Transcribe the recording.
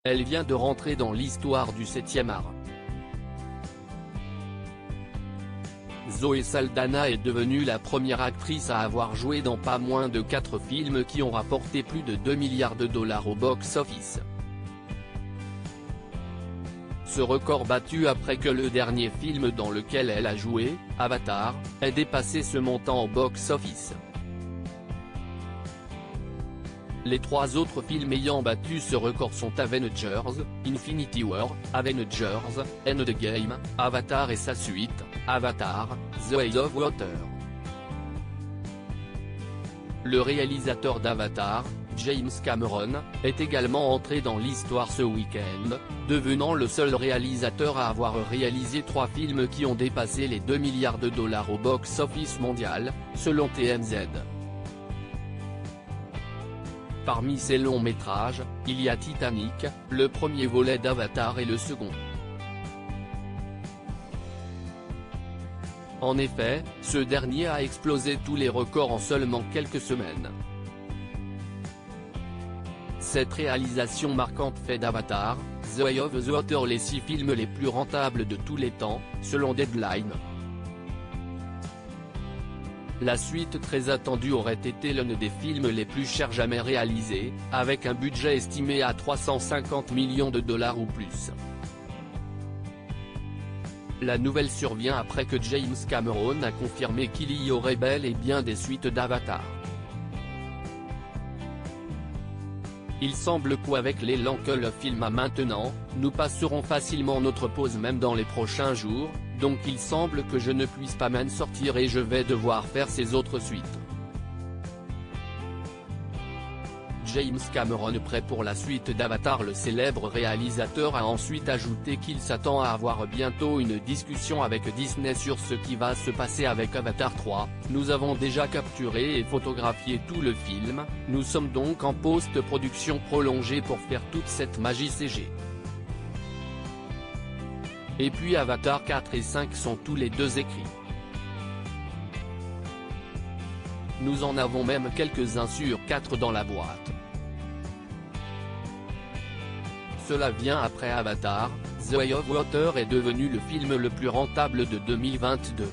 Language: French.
Elle vient de rentrer dans l'histoire du 7e art. Zoé Saldana est devenue la première actrice à avoir joué dans pas moins de 4 films qui ont rapporté plus de 2 milliards de dollars au box-office. Ce record battu après que le dernier film dans lequel elle a joué, Avatar, ait dépassé ce montant au box-office. Les 3 autres films ayant battu ce record sont Avengers, Infinity War, Avengers, Endgame, Avatar et sa suite, Avatar, The Way of Water. Le réalisateur d'Avatar, James Cameron, est également entré dans l'histoire ce week-end, devenant le seul réalisateur à avoir réalisé 3 films qui ont dépassé les 2 milliards de dollars au box-office mondial, selon TMZ. Parmi ces longs métrages, il y a Titanic, le premier volet d'Avatar et le second. En effet, ce dernier a explosé tous les records en seulement quelques semaines. Cette réalisation marquante fait d'Avatar, The Way of the Water les 6 films les plus rentables de tous les temps, selon Deadline. La suite très attendue aurait été l'un des films les plus chers jamais réalisés, avec un budget estimé à 350 millions de dollars ou plus. La nouvelle survient après que James Cameron a confirmé qu'il y aurait bel et bien des suites d'Avatar. Il semble qu'avec l'élan que le film a maintenant, nous passerons facilement notre pause même dans les prochains jours, donc il semble que je ne puisse pas m'en sortir et je vais devoir faire ces autres suites. James Cameron prêt pour la suite d'Avatar. Le célèbre réalisateur a ensuite ajouté qu'il s'attend à avoir bientôt une discussion avec Disney sur ce qui va se passer avec Avatar 3, nous avons déjà capturé et photographié tout le film, nous sommes donc en post-production prolongée pour faire toute cette magie CG. Et puis Avatar 4 et 5 sont tous les deux écrits. Nous en avons même quelques-uns sur 4 dans la boîte. Cela vient après Avatar, The Way of Water est devenu le film le plus rentable de 2022.